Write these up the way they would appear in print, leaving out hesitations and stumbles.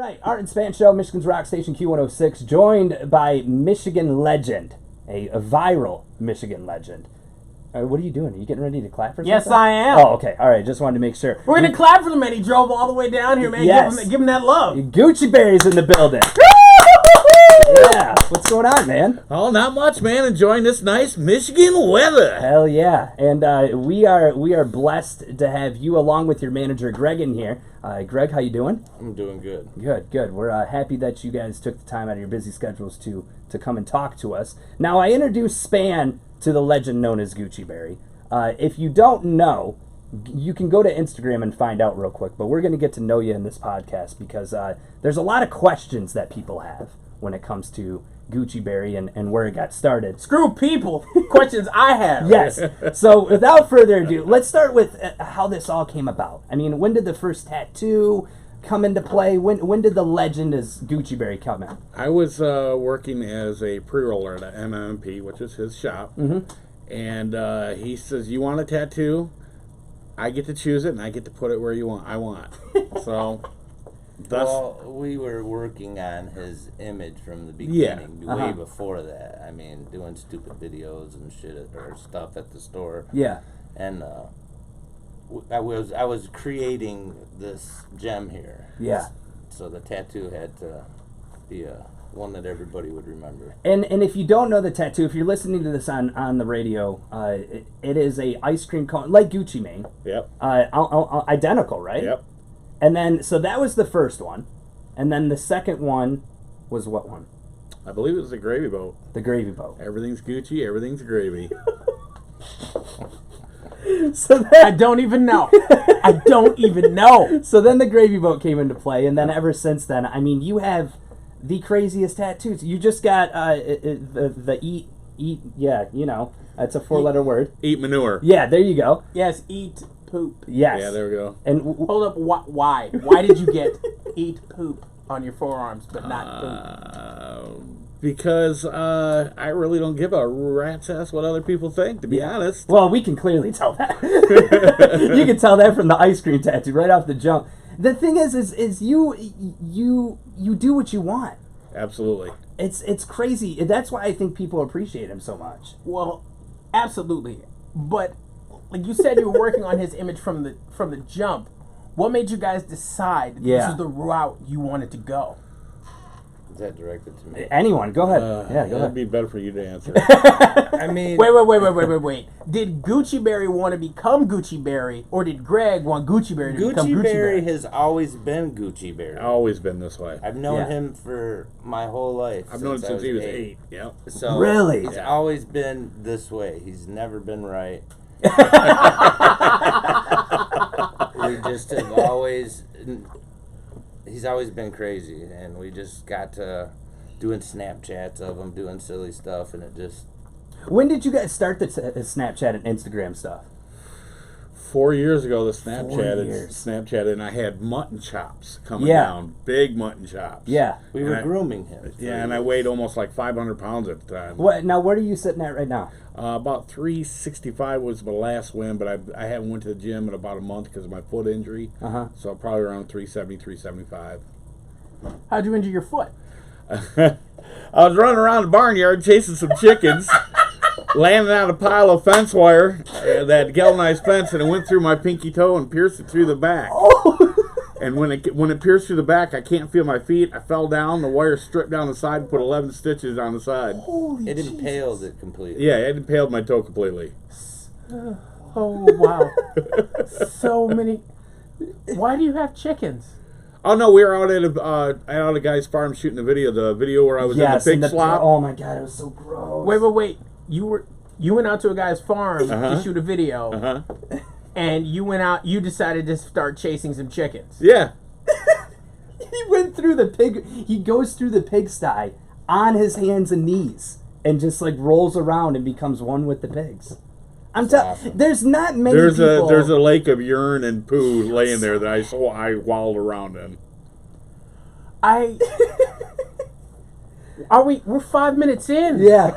right, Art and Span Show, Michigan's Rock Station Q106, joined by Michigan legend, a viral Michigan legend. What are you doing? Are you getting ready to clap for something? Yes, I am. Oh, okay. All right, just wanted to make sure. We're going to clap for the man. He drove all the way down here, man. Yes. Give him that love. Gucci Berry's in the building. Yeah. What's going on, man? Oh, not much, man. Enjoying this nice Michigan weather. Hell yeah. And we are blessed to have you along with your manager, Greg, in here. Greg, how you doing? I'm doing good. Good. We're happy that you guys took the time out of your busy schedules to come and talk to us. Now, I introduced Span to the legend known as Gucci Berry. If you don't know, you can go to Instagram and find out real quick, but we're going to get to know you in this podcast because there's a lot of questions that people have when it comes to Gucci Berry and where it got started. Screw people. Questions I have. Yes. So without further ado, let's start with how this all came about. I mean, when did the first tattoo come into play? When did the legend as Gucci Berry come in? I was working as a pre-roller at MMP, which is his shop. Mm-hmm. And he says, you want a tattoo? I get to choose it, and I get to put it where I want. So... Well, we were working on his image from the beginning, way before that. I mean, doing stupid videos and shit or stuff at the store. Yeah. And I was creating this gem here. Yeah. So the tattoo had to be one that everybody would remember. And if you don't know the tattoo, if you're listening to this on the radio, it is a ice cream cone like Gucci Mane. Yep. Identical, right? Yep. And then, so that was the first one. And then the second one was what one? I believe it was the Gravy Boat. The Gravy Boat. Everything's Gucci, everything's gravy. So then, I don't even know. I don't even know. So then the Gravy Boat came into play, and then ever since then, I mean, you have the craziest tattoos. You just got the eat, yeah, you know, that's a 4-letter word. Eat manure. Yeah, there you go. Yes, eat poop. Yes. Yeah, there we go. And Hold up, why? Why did you get eat poop on your forearms but not poop? Because I really don't give a rat's ass what other people think, to be honest. well, we can clearly tell that. You can tell that from the ice cream tattoo right off the jump. The thing is you do what you want. Absolutely. It's crazy. That's why I think people appreciate him so much. Well, absolutely. But like you said, you were working on his image from the jump. What made you guys decide this is the route you wanted to go? Is that directed to me? Anyone, go ahead. Yeah, go It'd ahead. be better for you to answer. I mean... Wait. Did Gucci Berry want to become Gucci Berry, or did Greg want Gucci Berry to become Gucci Berry? has always been Gucci Berry. Always been this way. I've known him for my whole life. I've known him since he was 8. Yep. So Really? It's always been this way. He's never been right. We just have always... He's always been crazy, and we just got to doing Snapchats of him, doing silly stuff, and it just... When did you guys start the Snapchat and Instagram stuff? 4 years ago, the 4 years. Snapchatted, and I had mutton chops coming Yeah. down. Big mutton chops. Yeah. We were grooming him. Yeah, and I weighed almost like 500 pounds at the time. What? Now, what are you sitting at right now? About 365 was my last win, but I haven't went to the gym in about a month because of my foot injury. So probably around 370, 375. How'd you injure your foot? I was running around the barnyard chasing some chickens, landing on a pile of fence wire, that galvanized fence, and it went through my pinky toe and pierced it through the back. And when it pierced through the back, I can't feel my feet. I fell down. The wire stripped down the side and put 11 stitches on the side. It impaled it completely. Yeah, it impaled my toe completely. Oh, wow. So many. Why do you have chickens? Oh no, we were out at a guy's farm shooting the video where I was in the pig slop. Oh my god, it was so gross. Wait. You went out to a guy's farm to shoot a video, and you decided to start chasing some chickens. Yeah. He went through the pig. He goes through the pigsty on his hands and knees and just like rolls around and becomes one with the pigs. I'm telling. Awesome. There's not many There's people. a lake of urine and poo laying there that I wallowed around in. We're 5 minutes in. Yeah.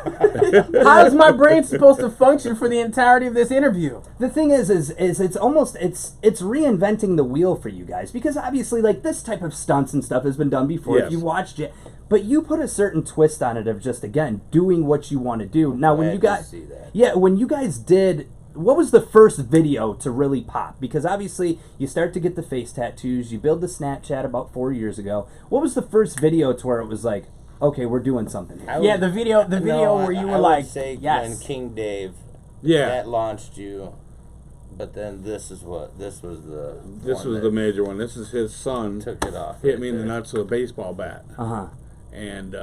How is my brain supposed to function for the entirety of this interview? The thing is it's almost it's reinventing the wheel for you guys, because obviously like this type of stunts and stuff has been done before. Yes. If you watched it, but you put a certain twist on it of just again doing what you want to do. Now when Glad you to guys, see that. yeah, when you guys did. What was the first video to really pop? Because obviously you start to get the face tattoos. You build the Snapchat about 4 years ago. What was the first video to where it was like, okay, we're doing something here? Yeah, the video where you were I like, would say yes. when King Dave, Yeah. that launched you. But then this was the This one was that the major one. This is his son. took it off. Hit right me in the there. nuts with a baseball bat. Uh-huh. And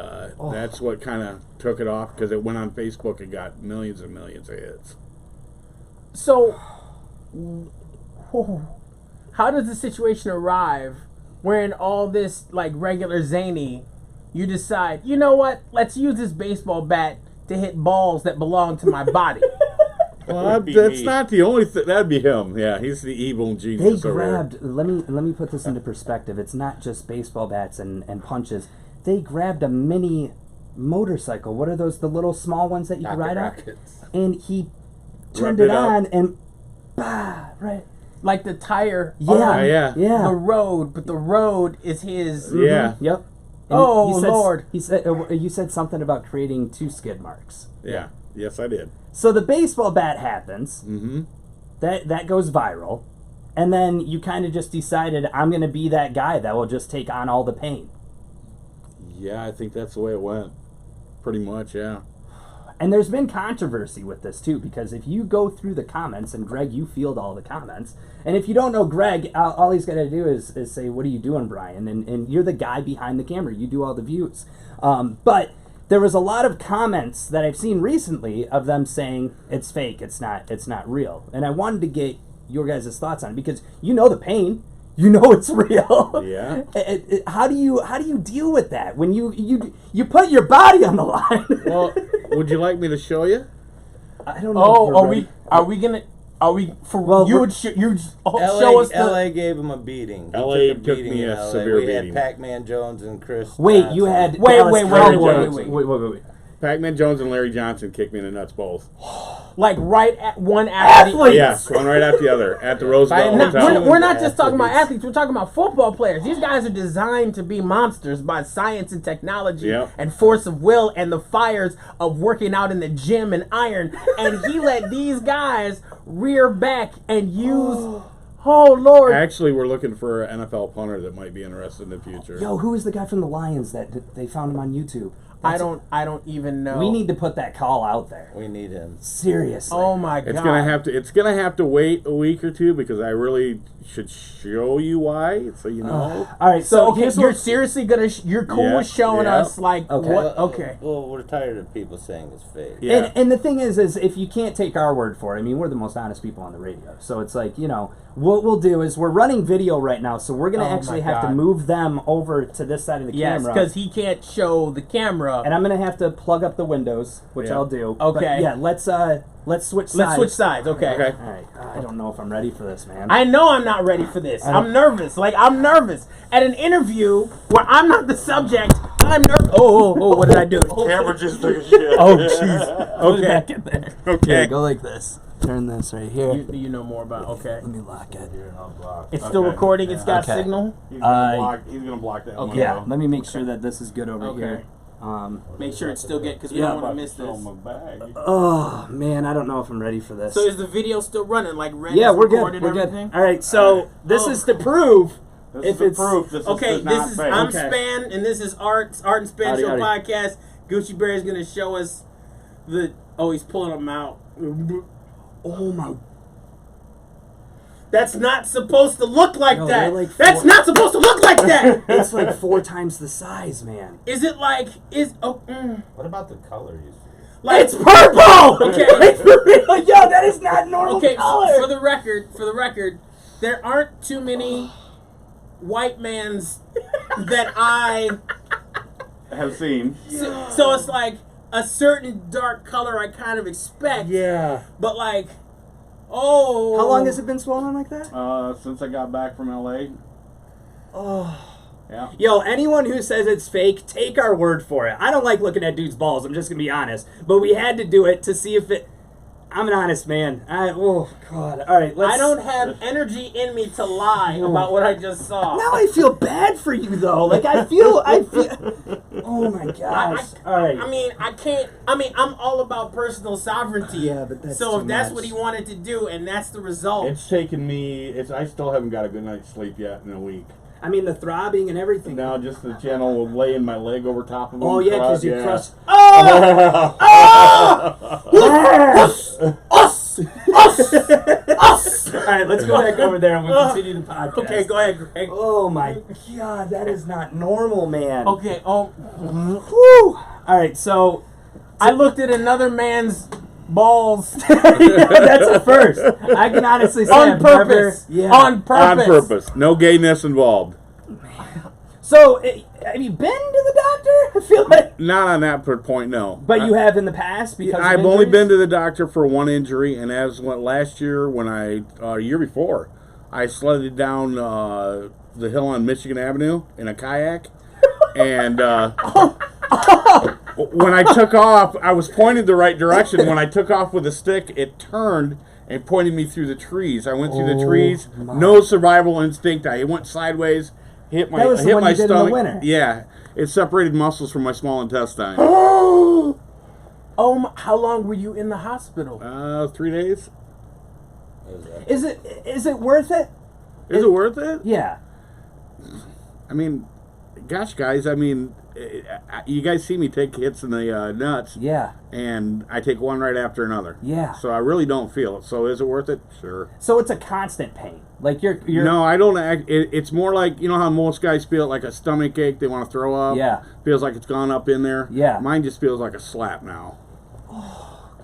that's what kind of took it off, because it went on Facebook and got millions and millions of hits. So, how does the situation arrive wherein all this like regular zany, you decide, you know what? Let's use this baseball bat to hit balls that belong to my body. Well, be that's me. not the only thing. That'd be him. Yeah, he's the evil They genius over there. grabbed. Let me put this into perspective. It's not just baseball bats and punches. They grabbed a mini motorcycle. What are those? The little small ones that you can Pocket ride on? rockets. And he turned Rubbed it it up. on and bah, right. Like the tire Yeah, on yeah. yeah. the road, but the road is his. Yeah, Yep. And Oh, he said, Lord. He said you said something about creating 2 skid marks. yeah. Yes, I did. So the baseball bat happens. Mm-hmm. That goes viral, and then you kind of just decided I'm going to be that guy that will just take on all the pain. Yeah, I think that's the way it went. Pretty much, yeah. And there's been controversy with this too, because if you go through the comments, and Greg, you field all the comments, and if you don't know Greg, all he's got to do is say, "What are you doing, Brian?" And you're the guy behind the camera. You do all the views. But there was a lot of comments that I've seen recently of them saying it's fake, it's not real. And I wanted to get your guys' thoughts on it, because you know the pain. You know it's real. Yeah. How do you deal with that when you put your body on the line? Well, would you like me to show you? I don't know. if Oh, we're ready. Well, you we're- would show LA, us the LA gave him a beating. He LA took a took beating me in a LA. severe we beating. had Pac-Man Jones and Chris. Wait, you Johnson. had Wait, Dallas wait, Cowboys. wait, Wait. Pac-Man Jones and Larry Johnson kicked me in the nuts both. like right at one after the Athletes! Yes, one right after the other at the Roosevelt Now, Hotel. We're not just talking about Athletes. athletes. We're talking about football players. These guys are designed to be monsters by science and technology Yep. and force of will and the fires of working out in the gym and iron. And he let these guys rear back and use. Oh Lord! Actually, we're looking for an NFL punter that might be interested in the future. Yo, who is the guy from the Lions that they found him on YouTube? I don't even know. We need to put that call out there. We need him. Seriously. Oh my God! It's gonna have to wait a week or two, because I really should show you why, so you know. All right, So so okay, here's you're what, seriously gonna you're cool Yeah, with showing yeah. us like Okay. what? Okay. Well, we're tired of people saying it's fake. Yeah. and the thing is if you can't take our word for it, I mean, we're the most honest people on the radio. So it's like, what we'll do is we're running video right now, so we're going to Oh actually my have to God. move them over to this side of the Yes, camera. because he can't show the camera. And I'm going to have to plug up the windows, which Yeah. I'll do. Okay. But yeah, let's switch sides. Let's switch sides. Okay. Okay. All right. I don't know if I'm ready for this, man. I know I'm not ready for this. I'm nervous. Like, I'm nervous. At an interview where I'm not the subject, I'm nervous. Oh, what did I do? Camera just took a shit. Oh, jeez. Okay. Back in there. Okay. Go like this. Turn this right here. You know more about, okay. Let me lock it. It's still recording. It's got Okay. signal. He's Uh, gonna block that. okay. Yeah, let me make sure that this is good over Okay. here. Make sure it's still good because we Yeah. don't want to miss this. my bag. Oh man, I don't know if I'm ready for this. So is the video still running? Like, Red Yeah, is we're good. recording We're good. everything? All right, so this Oh. is to prove This if is the it's proof. This Okay, is not this is fake. I'm Okay. Span and this is Art and Span Howdy, Show howdy. podcast. Gucci Berry is gonna show us he's pulling them out. oh my. That's not supposed to look like No, that. they're like That's four- not supposed to look like that. It's like 4 times the size, man. Is it like What about the color you see? like It's purple. Okay. Like, for real, yo, that is not normal okay? color. For the record, there aren't too many white mans that I. Have seen. So it's like a certain dark color I kind of expect. Yeah. But like, oh. How long has it been swollen like that? Since I got back from LA. Oh. Yeah. Yo, anyone who says it's fake, take our word for it. I don't like looking at dudes' balls. I'm just gonna be honest, but we had to do it to see if it. I'm an honest man. Oh God! All right, let's. I don't have energy in me to lie about what I just saw. Now I feel bad for you though. Like I feel. Oh my gosh! All right. I mean, I can't. I mean, I'm all about personal sovereignty. Yeah, but that's so too if that's much. what he wanted to do, and that's the result. It's taken me. I still haven't got a good night's sleep yet in a week. I mean the throbbing and everything. Now just the gentle laying my leg over top of him. Oh yeah, because you crushed. crushed. Oh! All right, let's go back over there and we'll continue the podcast. Okay, go ahead, Greg. Oh my God, that is not normal, man. Okay. Whew. All right, so I looked at another man's balls that's a first. I can honestly say on I've purpose. Never, yeah. On purpose. On purpose. No gayness involved. So, have you been to the doctor? I feel like, Not on that point, no. but you have in the past because of I've only injuries? been to the doctor for one injury, and as last year when year before, I sledded down the hill on Michigan Avenue in a kayak, and when I took off, I was pointed the right direction. When I took off with a stick, it turned and pointed me through the trees. I went through the trees, no survival instinct. I went sideways, hit my That was the hit one my you did in the stomach. winter. Yeah, it separated muscles from my small intestine. How long were you in the hospital? 3 days. What was that? Is it worth it? Is it worth it? Yeah. I mean, gosh, guys. I mean, you guys see me take hits in the nuts, Yeah. and I take one right after another. Yeah. So I really don't feel it. So is it worth it? Sure. So it's a constant pain. Like you're No, I don't. It's more like, you know how most guys feel it, like a stomach ache. They want to throw up. Yeah. Feels like it's gone up in there. Yeah. Mine just feels like a slap now.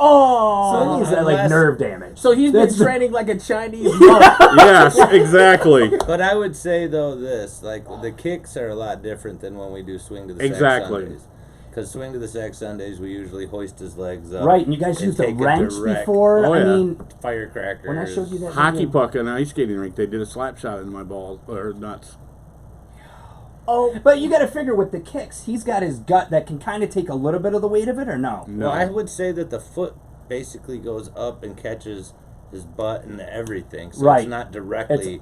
Oh. So that means that like unless- nerve damage. So he's been That's- training like a Chinese monk. Yes, exactly. But I would say though this, like the kicks are a lot different than when we do swing to the Exactly. sack Sundays. Because swing to the sack Sundays, we usually hoist his legs up. Right, and you guys and used a take it wrench direct. before. Oh, I yeah. mean, Firecrackers. when I showed you that Hockey video- puck in an ice skating rink. They did a slap shot in my balls or nuts. Oh, But you got to figure with the kicks, he's got his gut that can kind of take a little bit of the weight of it, or no? No. Well, I would say that the foot basically goes up and catches his butt and everything, so Right. it's not directly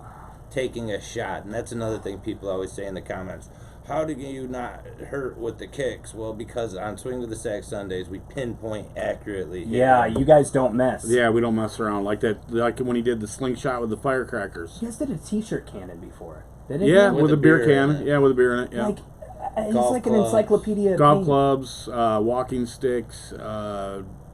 taking a shot. And that's another thing people always say in the comments. How do you not hurt with the kicks? Well, because on Swing to the Sack Sundays, we pinpoint accurately. hit Yeah, him. you guys don't miss. Yeah, we don't mess around like that. Like when he did the slingshot with the firecrackers. You guys did a T-shirt cannon before, didn't Yeah, you? with a a beer beer in can. it. Yeah, with a beer in it. Yeah. Like, he's Golf like an clubs. encyclopedia. of Golf pain. clubs, walking sticks,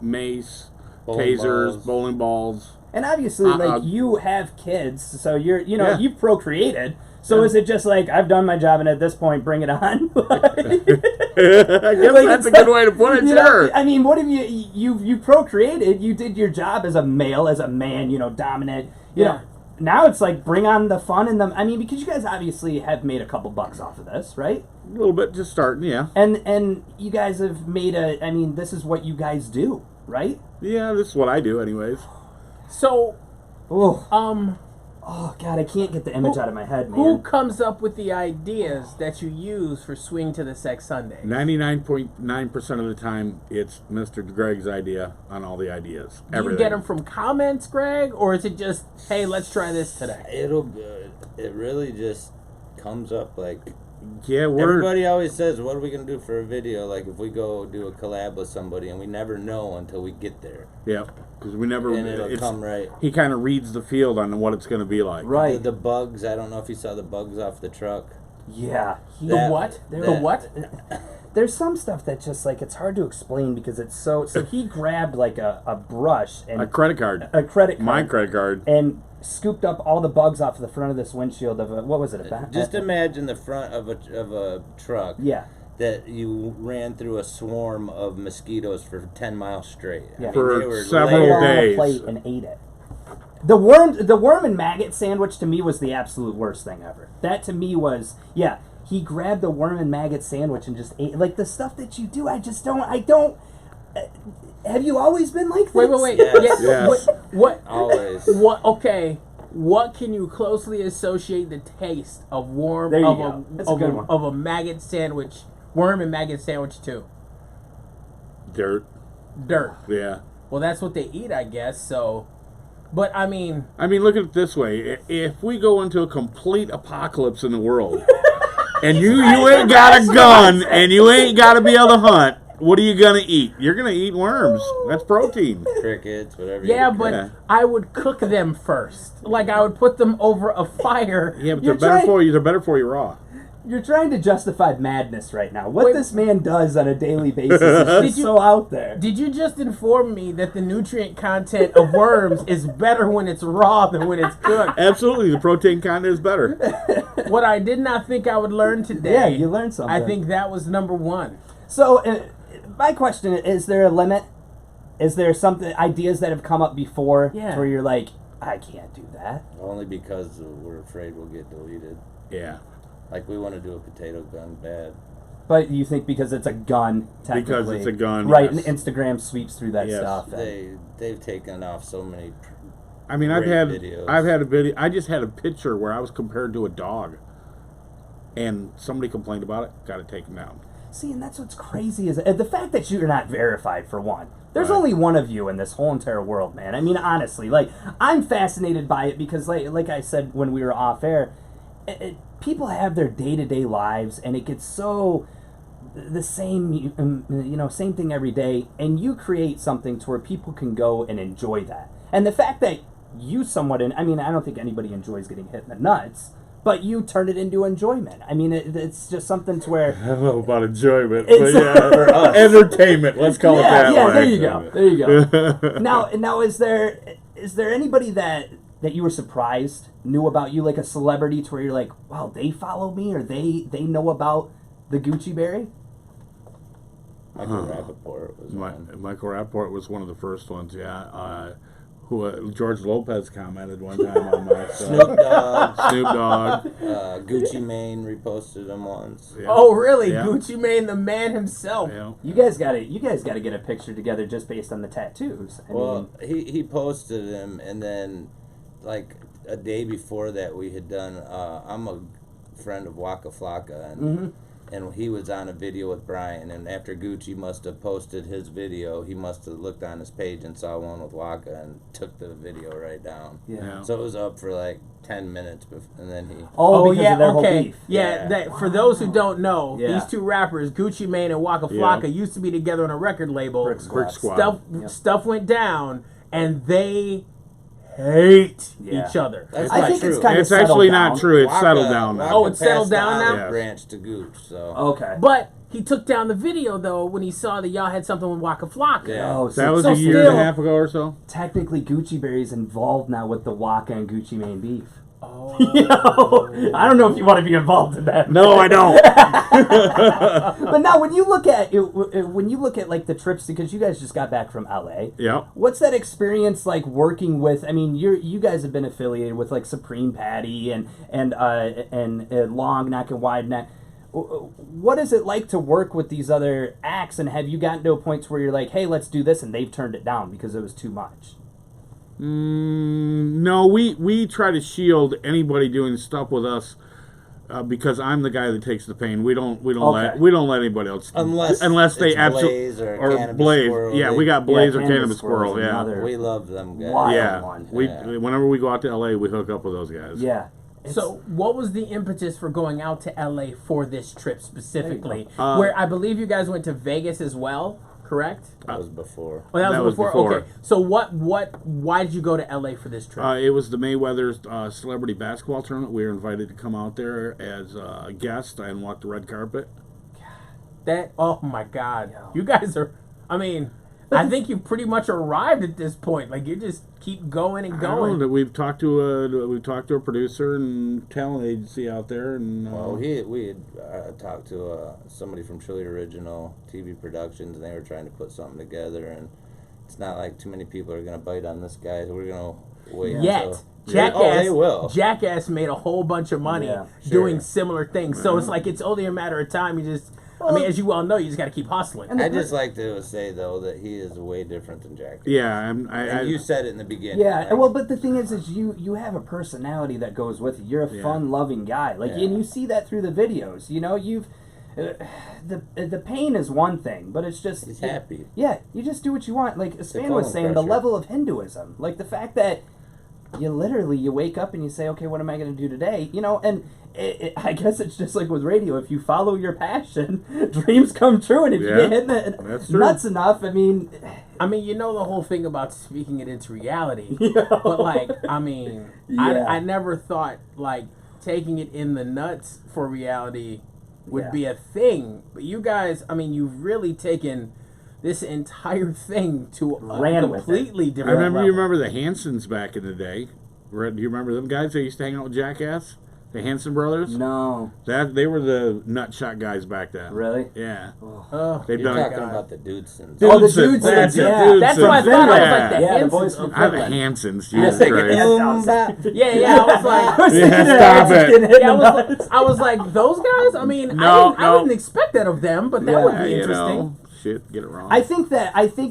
mace, Bowling tasers, balls. bowling balls. And obviously, like you have kids, so Yeah. you've procreated. So is it just like I've done my job, and at this point, bring it on? I guess that's a good way to put it. You know, Sure. I mean, what have you procreated? You did your job as a male, as a man. Dominant. You know. Now it's like bring on the fun and the. I mean, because you guys obviously have made a couple bucks off of this, right? A little bit, just starting. Yeah. And you guys have made a. I mean, this is what you guys do, right? Yeah, this is what I do, anyways. so Oh God, I can't get the image out of my head, man. who comes up with the ideas that you use for Swing to the Sack Sunday? 99.9% of the time, it's Mr. Greg's idea on all the ideas. Do you get them from comments, Greg, or is it just, hey, let's try this today? It really just comes up like. Yeah, Everybody always says, what are we going to do for a video? Like, if we go do a collab with somebody, and we never know until we get there. Yeah, because we never. And it'll come right. He kind of reads the field on what it's going to be like. Right. The bugs, I don't know if you saw the bugs off the truck. Yeah. The what? The what? There's some stuff that just like it's hard to explain because it's so. So he grabbed like a brush and A credit card. a credit card, My credit card. and scooped up all the bugs off the front of this windshield of a what was it? Just imagine the front of a truck Yeah. that you ran through a swarm of mosquitoes for 10 miles straight. Yeah. For they were several Put it on a days. plate and ate it. The worm and maggot sandwich to me was the absolute worst thing ever. That to me was he grabbed the worm and maggot sandwich and just ate like the stuff that you do. I don't. Have you always been like this? Wait. Yes. Yeah, Yes. What? Always. What? Okay. What can you closely associate the taste of worm There you of go. a That's a of good a, one. of a maggot sandwich, worm and maggot sandwich to? Dirt. Dirt. Yeah. Well, that's what they eat, I guess. So, but I mean, Look at it this way. If we go into a complete apocalypse in the world, and you ain't got a gun, and you ain't got to be able to hunt, what are you going to eat? You're going to eat worms. That's protein. Crickets, whatever. yeah, you but Yeah. I would cook them first. Like I would put them over a fire. Yeah, but You're they're better trying- for you. They're better for you raw. You're trying to justify madness right now. What Wait. this man does on a daily basis is just Did you- so out there. Did you just inform me that the nutrient content of worms is better when it's raw than when it's cooked? Absolutely, the protein content is better. What I did not think I would learn today. Yeah, you learned something. I think that was number one. So, my question is there a limit? Is there something, ideas that have come up before Yeah. where you're like, I can't do that? Only because we're afraid we'll get deleted. Yeah, Like we want to do a potato gun bad. But you think because it's a gun, technically. Because it's a gun, Right, yes. and Instagram sweeps through that Yes. stuff. and- They've taken off so many. I've Great had videos. a video. I just had a picture where I was compared to a dog, and somebody complained about it. Got it taken down. See, and that's what's crazy is the fact that you're not verified, for one. There's Right. only one of you in this whole entire world, man. I mean, honestly, like, I'm fascinated by it because, like I said when we were off air, people have their day-to-day lives, and it gets so the same, same thing every day, and you create something to where people can go and enjoy that. And the fact that you somewhat, I don't think anybody enjoys getting hit in the nuts, but you turn it into enjoyment. I mean, it's just something to where... I don't know about enjoyment, It's- but yeah, entertainment. Let's call it that way. there you go. There you go. now, is there anybody that you were surprised knew about you, like a celebrity, to where you're like, wow, they follow me, or they know about the Gucci Berry? Michael Rappaport was one. Michael Rappaport was one of the first ones. Yeah, George Lopez commented one time on my stuff. Snoop Dogg, Snoop Dogg. Gucci Mane reposted him once. Yeah. Oh, really? Yeah. Gucci Mane, the man himself. Yeah. You guys gotta get a picture together just based on the tattoos. I Well, mean, he posted him, and then like a day before that, we had done. I'm a friend of Waka Flocka, and he was on a video with Brian. And after Gucci must have posted his video, he must have looked on his page and saw one with Waka and took the video right down. Yeah. So it was up for like 10 minutes, and then he. because yeah, of their whole okay. beef. Yeah, Yeah. that for those who don't know, Yeah. these two rappers, Gucci Mane and Waka Yeah. Flocka, used to be together on a record label. Brick Brick Squad. Squad. Stuff went down, and they hate Yeah. each other. That's I not think true. it's kind of It's actually not down. true. It's Waka- settled down now. Waka Oh, it's settled passed down the now? olive Yeah. branch to Gooch, so. Okay. But he took down the video though when he saw that y'all had something with Waka Flocka. Yeah. Oh, so That was So a year and still- a half ago or so. technically Gucci Berry's involved now with the Waka and Gucci Mane beef. Oh. I don't know if you want to be involved in that. No, I don't. But now, when you look at like the trips, because you guys just got back from LA, Yeah. what's that experience like working with? I mean, you guys have been affiliated with like Supreme Patty and Long Neck and Wide Neck. What is it like to work with these other acts? And have you gotten to a point where you're like, hey, let's do this, and they've turned it down because it was too much? No, we try to shield anybody doing stuff with us because I'm the guy that takes the pain. We don't Okay. let anybody else Unless they it's absolutely Blaze or Cannabis Blaze. Squirrel, Yeah, they- we got Blaze or Cannabis Squirrel. Squirrel's Yeah, another We love them guys. wild yeah. one. Yeah. Whenever we go out to LA, we hook up with those guys. Yeah. So, what was the impetus for going out to LA for this trip specifically? go. Where I believe you guys went to Vegas as well, correct? That was before. Oh, that That was was before. before. Okay. So, why did you go to LA for this trip? It was the Mayweather's celebrity basketball tournament. We were invited to come out there as a guest and walk the red carpet. Oh my God, you guys are. I mean, I think you pretty much arrived at this point. Like you just keep going and I don't going. know, we've talked to a producer and talent agency out there, and Well, we had talked to somebody from Chili Original TV Productions, and they were trying to put something together, and it's not like too many people are going to bite on this guy, so we're going to wait Yet, until... Jackass, Oh, they will. Jackass made a whole bunch of money Yeah, doing similar things. So it's like it's only a matter of time. You just I mean, as you well know, you just got to keep hustling. And I just like to say though that he is way different than Jack. Yeah, And you said it in the beginning. Yeah, like, well, but the thing is you have a personality that goes with it. You're a Yeah. fun-loving guy, like, Yeah. and you see that through the videos. You know, the pain is one thing, but it's just he's happy. Yeah, you just do what you want. Like Span phone was saying, the crusher. level of Hinduism, like the fact that you wake up and you say, okay, what am I going to do today? You know, and I guess it's just like with radio. If you follow your passion, dreams come true, and if you Yeah, get hit that's true. nuts enough, I mean, you know the whole thing about speaking it into reality. you know. But like, I mean, Yeah. I never thought like taking it in the nuts for reality would Yeah. be a thing. But you guys, I mean, you've really taken this entire thing to a Ran with it. completely I different remember. level. You remember the Hansons back in the day? Do you remember them guys that used to hang out with Jackass? The Hanson brothers. No, They were the nutshot guys back then. really. Yeah. Oh, They've You're done. talking God. about the Dudesons. Oh, the Dudesons, Dudesons, that's it, yeah. That's what I Dudesons. thought. I was Yeah. like the Yeah, the Hansons. boys from Okay. Ah, the Finland. Hansons. I was Jesus thinking, Christ. Yeah, I was like, I was Yeah, thinking stop of it. getting hit yeah, in the nuts. I was like, those guys. I mean, No, I no. wouldn't expect that of them, but that Yeah, would Yeah, be you interesting. know, shit, get it wrong. I think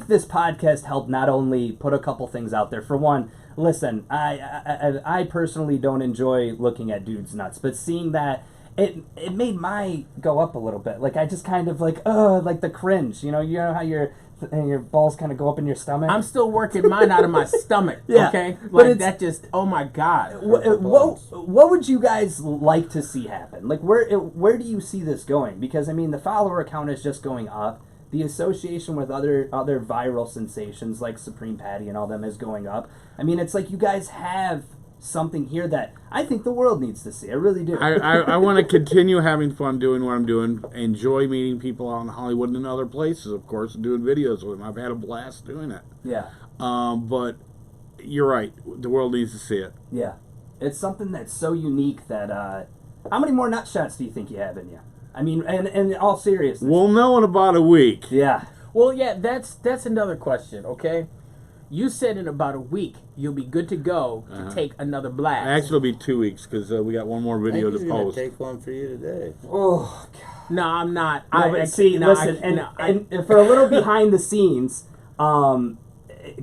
this podcast helped not only put a couple things out there. For one, listen, I personally don't enjoy looking at dudes nuts, but seeing that it made my go up a little bit. Like I just kind of like the cringe. You know how your balls kind of go up in your stomach. I'm still working mine out of my stomach. Yeah, Okay, but like it's- that just. Oh my God. What would you guys like to see happen? Like where do you see this going? Because I mean the follower count is just going up. The association with other viral sensations like Supreme Patty and all them is going up. I mean it's like you guys have something here that I think the world needs to see. I really do. I want to continue having fun doing what I'm doing. Enjoy meeting people out in Hollywood and in other places, of course, and doing videos with them. I've had a blast doing it. Yeah. But you're right. The world needs to see it. Yeah. It's something that's so unique that how many more nut shots do you think you have in you? I mean, and in all seriousness. We'll know in about a week. Yeah. Well, yeah, that's another question. Okay, you said in about a week you'll be good to go to take another blast. Actually, it'll be 2 weeks because we got one more I think video he's to gonna post. take one for you today. Oh God. No, I'm not. No, but see, no, listen, and for a little behind the scenes,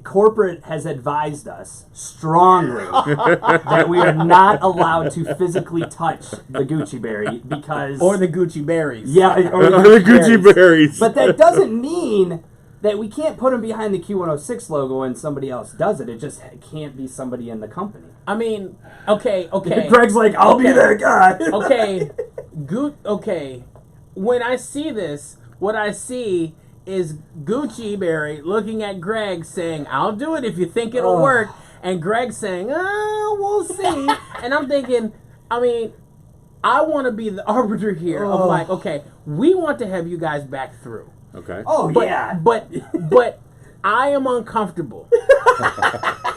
corporate has advised us strongly that we are not allowed to physically touch the Gucci Berry because or the Gucci berries. yeah, or The Gucci berries. But that doesn't mean that we can't put them behind the Q106 logo and somebody else does it. It just can't be somebody in the company. I mean, okay. Greg's like, I'll be that guy. Okay, okay. When I see this, what I see is Gucci Berry looking at Greg saying, "I'll do it if you think it'll Oh. work," and Greg saying, "We'll see." And I'm thinking, I mean, I want to be the arbiter here of like, okay, we want to have you guys back through. Okay. Oh But, yeah. but I am uncomfortable.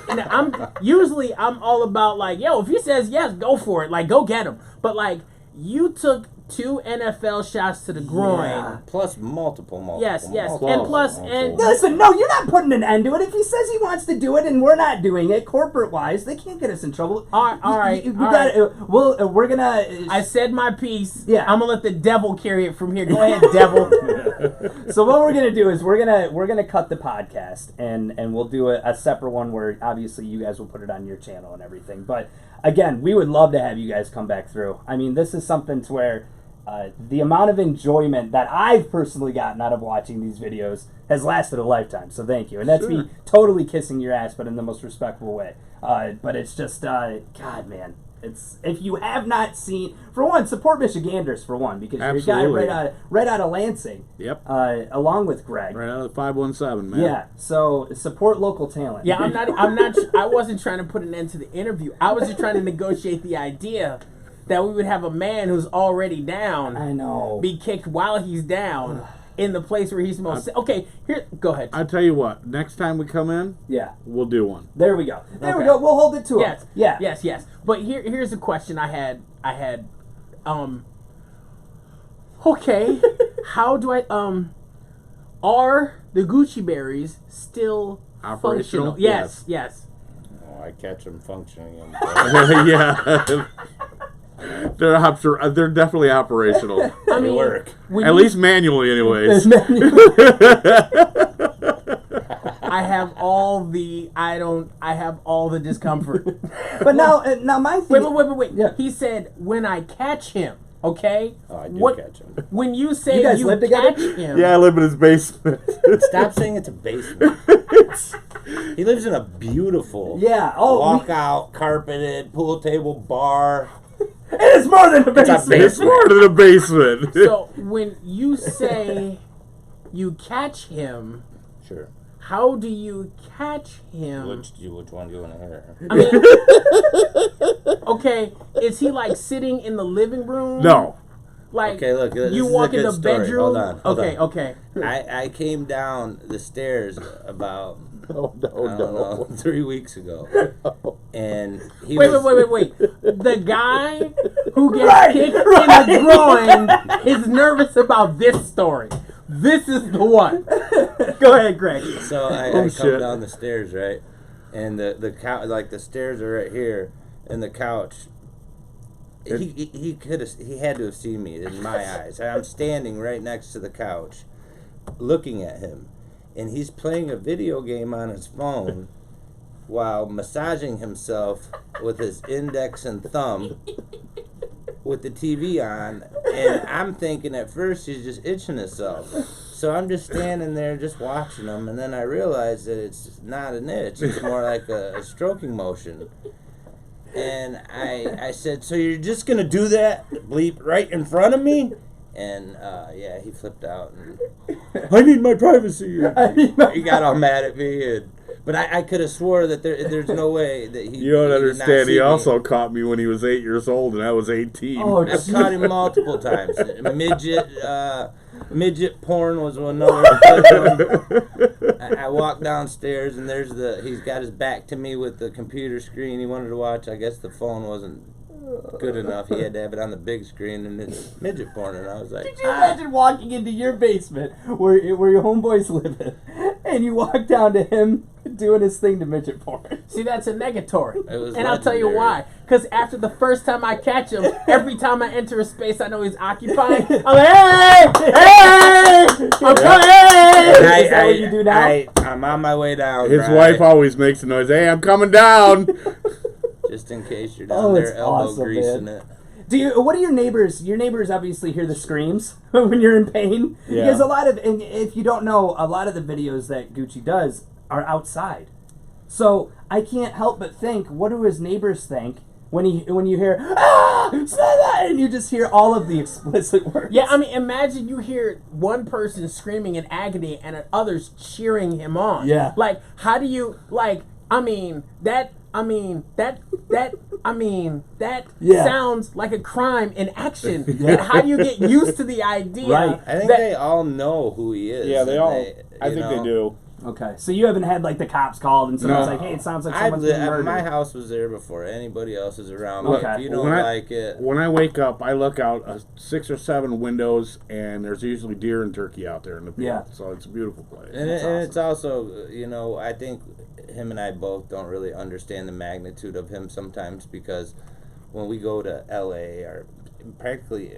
And I'm all about like, yo, if he says yes, go for it. Like, go get him. But like, you took 2 NFL shots to the groin. Yeah. Plus multiple. Yes, yes. multiple, And plus- multiple. and- Listen, no, you're not putting an end to it. If he says he wants to do it and we're not doing it, corporate-wise, they can't get us in trouble. All right, We all got. We're gonna. I said my piece. Yeah. I'm gonna let the devil carry it from here. Go ahead, devil. So what we're gonna do is we're gonna cut the podcast and we'll do a separate one where obviously you guys will put it on your channel and everything. But again, we would love to have you guys come back through. I mean, this is something to where. The amount of enjoyment that I've personally gotten out of watching these videos has lasted a lifetime, so thank you. And that's me totally kissing your ass, but in the most respectful way. But it's just, God, man. It's if you have not seen, for one, support Michiganders, for one, because you're a guy Absolutely. right out of Lansing, Yep. along with Greg. Right out of the 517, man. Yeah, so support local talent. Yeah, I'm not. I wasn't trying to put an end to the interview. I was just trying to negotiate the idea that we would have a man who's already down I know. be kicked while he's down in the place where he's most. Okay, here, go ahead. I tell you what, next time we come in, Yeah, we'll do one. there we go. There we Okay. go. We'll hold it to him. Yes, Yeah. yes. But here's a question I had. Okay, how do I are the Gucci berries still Operational? functional? Yes. Oh, I catch him functioning. Yeah. They're definitely operational. I They mean, work. when At you- least manually, anyways. I have all the discomfort. But now my thing. Wait. Yeah. He said when I catch him, okay? Oh, I do catch him. When you say You guys you live together? catch him, Yeah, I live in his basement. Stop saying it's a basement. He lives in a beautiful Yeah. Oh, walkout, carpeted, pool table, bar. it is more than a basement. It's more than a basement. so when you say you catch him, Sure. how do you catch him? Which one do you want to hear? I mean, okay, is he like sitting in the living room? No. Like Okay, look, this you is walk a in good the story. bedroom. Hold on. Okay. I came down the stairs about Oh, I don't know 3 weeks ago, and he Wait. The guy who gets kicked in the groin is nervous about this story. This is the one. Go ahead, Greg. So I Oh, come shit. down the stairs, right, and the couch, like the stairs are right here, and the couch. He had to have seen me in my eyes. I'm standing right next to the couch, looking at him, and he's playing a video game on his phone while massaging himself with his index and thumb with the TV on, and I'm thinking at first he's just itching himself. So I'm just standing there just watching him, and then I realize that it's not an itch, it's more like a stroking motion. And I said, so you're just going to do that, bleep, right in front of me? And, yeah, he flipped out. And, I need my privacy. He got all mad at me. But I could have swore that there's no way that he You don't he did not understand. see He me. also caught me when he was 8 years old, and I was 18. Oh, I've caught him multiple times. Midget porn was another good one. I walked downstairs and he's got his back to me with the computer screen he wanted to watch. I guess the phone wasn't good enough. He had to have it on the big screen, and it's midget porn. And I was like, Could you imagine walking into your basement where your homeboys live in, and you walk down to him doing his thing to midget porn? See, that's a negatory. It was And I'll tell you legendary. why. Because after the first time I catch him, every time I enter a space I know he's occupying, I'm like, hey, I'm coming. Is that what you do now? I'm on my way down. His right? wife always makes a noise. Hey, I'm coming down. Just in case you're down Oh, there it's elbow awesome, greasing man. it. What do your neighbors? Your neighbors obviously hear the screams when you're in pain. Yeah. Because and if you don't know, a lot of the videos that Gucci does are outside. So I can't help but think, what do his neighbors think when you hear say that, and you just hear all of the explicit words? Yeah, I mean, imagine you hear one person screaming in agony and others cheering him on. Yeah. Like, how do you, that Yeah. sounds like a crime in action. And how do you get used to the idea? Right. I think that- they all know who he is. Yeah, they and all. I you think know, they do. Okay, so you haven't had like the cops called and someone's No. like, "Hey, it sounds like someone's been murdered." My house was there before anybody else is around. Okay. If you don't When I- like it, When I wake up, I look out 6 or 7 windows, and there's usually deer and turkey out there in the field. Yeah. So it's a beautiful place. and, That's and it's also, I think him and I both don't really understand the magnitude of him sometimes, because when we go to LA or practically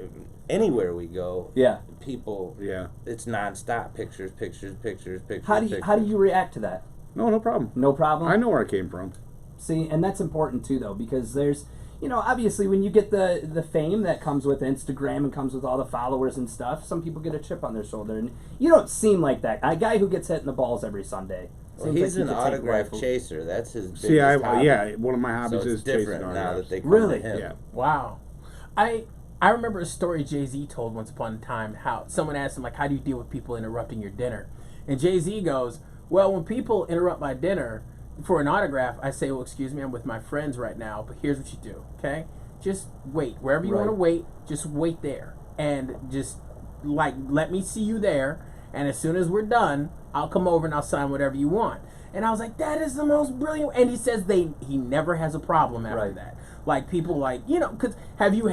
anywhere we go, Yeah. people, Yeah. it's nonstop pictures. How do you react to that? No problem. No problem. I know where I came from. See, and that's important too, though, because there's, obviously when you get the fame that comes with Instagram and comes with all the followers and stuff, some people get a chip on their shoulder, and you don't seem like that. A guy who gets hit in the balls every Sunday. Well, Seems he's like an he could take autograph rifle. chaser. That's his biggest See, hobby. one of my hobbies So is it's chasing different now autographs. that they come Really? to him. Yeah. Wow. I remember a story Jay-Z told once upon a time, how someone asked him, like, how do you deal with people interrupting your dinner? And Jay-Z goes, well, when people interrupt my dinner for an autograph, I say, well, excuse me, I'm with my friends right now, but here's what you do, okay? Just wait. Wherever you want to Right. wait, just wait there. And just, let me see you there, and as soon as we're done, I'll come over and I'll sign whatever you want. And I was like, that is the most brilliant. And he says he never has a problem after Right. that. Like, people because have you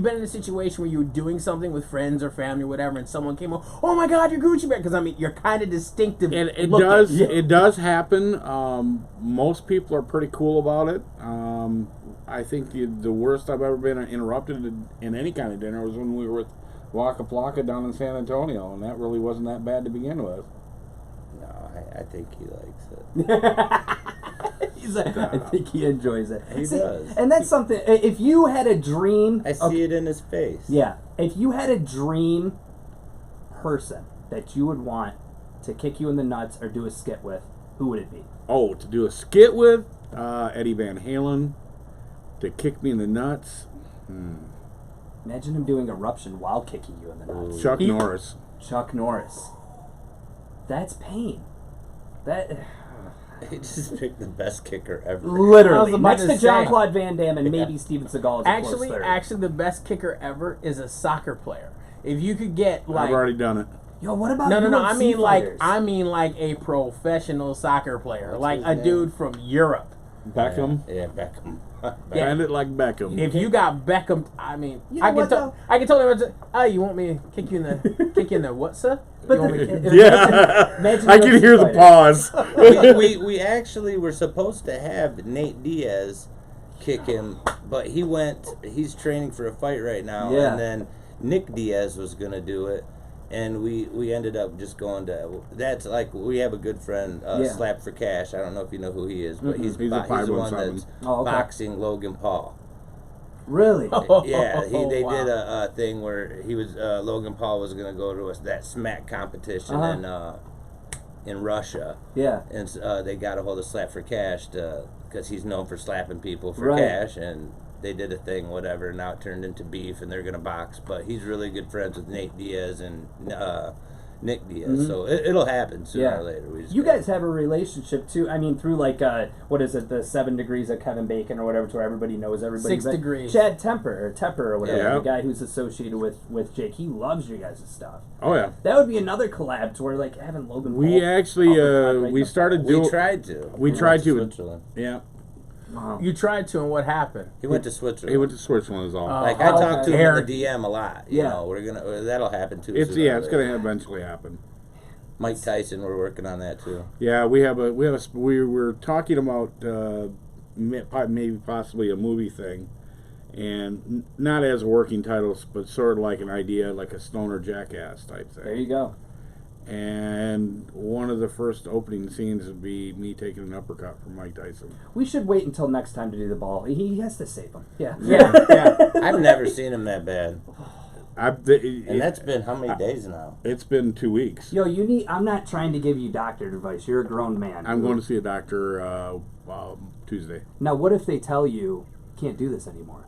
been in a situation where you were doing something with friends or family or whatever, and someone came up, oh my God, you're Gucci Mane? Because I mean, you're kind of distinctive. And it looking. does happen. Most people are pretty cool about it. I think the worst I've ever been interrupted in any kind of dinner was when we were with Waka Flocka down in San Antonio, and that really wasn't that bad to begin with. No, I think he likes it. He's like, I think he enjoys it. He does. And that's something. If you had a dream, I see it in his face. Yeah, if you had a dream person that you would want to kick you in the nuts or do a skit with, who would it be? Oh, to do a skit with Eddie Van Halen, to kick me in the nuts. Imagine him doing Eruption while kicking you in the nuts. Chuck Norris. Chuck Norris. That's pain. That He just picked the best kicker ever. I was literally about next to to John say. Claude Van Damme and maybe Steven Seagal is a close third. Actually, the best kicker ever is a soccer player. If you could get like I've already done it. Yo, what about no. UFC fighters? I mean like a professional soccer player, What's like his a name? dude from Europe. Beckham. Yeah, Beckham. Bend it like Beckham. If you got Beckham, I mean, You know I can what, tell. I can tell him. Oh, you want me to kick you in the what, sir? But You want me to- Yeah, Imagine I can UFC hear the fighters. pause. we actually were supposed to have Nate Diaz kick him, but he's training for a fight right now, Yeah. and then Nick Diaz was gonna do it, and we ended up just going to. That's like we have a good friend, Yeah. Slap for Cash. I don't know if you know who he is, but Mm-mm. he's He's a the one 517. that's Oh, okay. boxing Logan Paul. Really? Yeah, they Wow. did a thing where he was Logan Paul was gonna go to that smack competition in Russia, Yeah. and they got a hold of Slap for Cash because he's known for slapping people for Right. cash, and they did a thing, whatever. Now it turned into beef, and they're gonna box. But he's really good friends with Nate Diaz and Nick Diaz, so it'll happen sooner Yeah. or later. We just You gotta- guys have a relationship too. I mean, through like what is it, the 7 Degrees of Kevin Bacon or whatever, to where everybody knows everybody. 6 But Degrees. Chad Tepper or whatever, Yeah. the guy who's associated with Jake, he loves your guys' stuff. Oh yeah. That would be another collab to where like having Logan. We Paul actually off the we started We doing. tried to. We went tried to. Switzerland. Yeah, Wow. You tried to, and what happened? He went to Switzerland. he went to Switzerland is all. Like I Oh, talked to okay. him in Eric. the DM a lot. Yeah. You know, we're gonna that'll happen too. It's sooner or yeah, it's later. gonna eventually happen. Mike Tyson, we're working on that too. Yeah, we were talking about maybe possibly a movie thing, and not as a working title, but sort of like an idea, like a Stoner Jackass type There thing. you go. And one of the first opening scenes would be me taking an uppercut from Mike Tyson. We should wait until next time to do the ball. He has to save him. Yeah. Yeah. I've never seen him that bad, and that's been how many days now? It's been 2 weeks. Yo, you need. I'm not trying to give you doctor advice. You're a grown man. I'm going to see a doctor Tuesday. Now, what if they tell you can't do this anymore?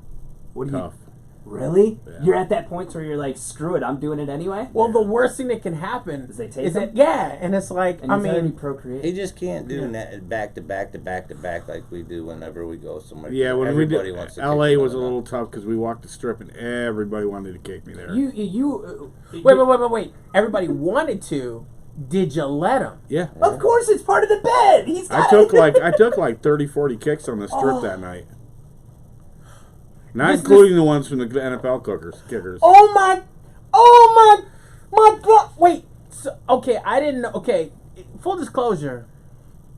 What do Tough. you? Really? Yeah. You're at that point where you're like, screw it, I'm doing it anyway. Well, the worst thing that can happen Is they take is him? that and it's like And I he's already mean, procreate. He just can't do that back to back to back to back like we do whenever we go somewhere. Yeah, when everybody we wants did, to. LA kick was a him little tough because we walked the strip and everybody wanted to kick me there. wait. Everybody wanted to. Did you let him? Yeah. Of course, it's part of the bed. He's got I took like 30, 40 kicks on the strip that night. Not This- including the ones from the NFL kickers. Oh my God! Wait. So, okay, I didn't know. Okay, full disclosure.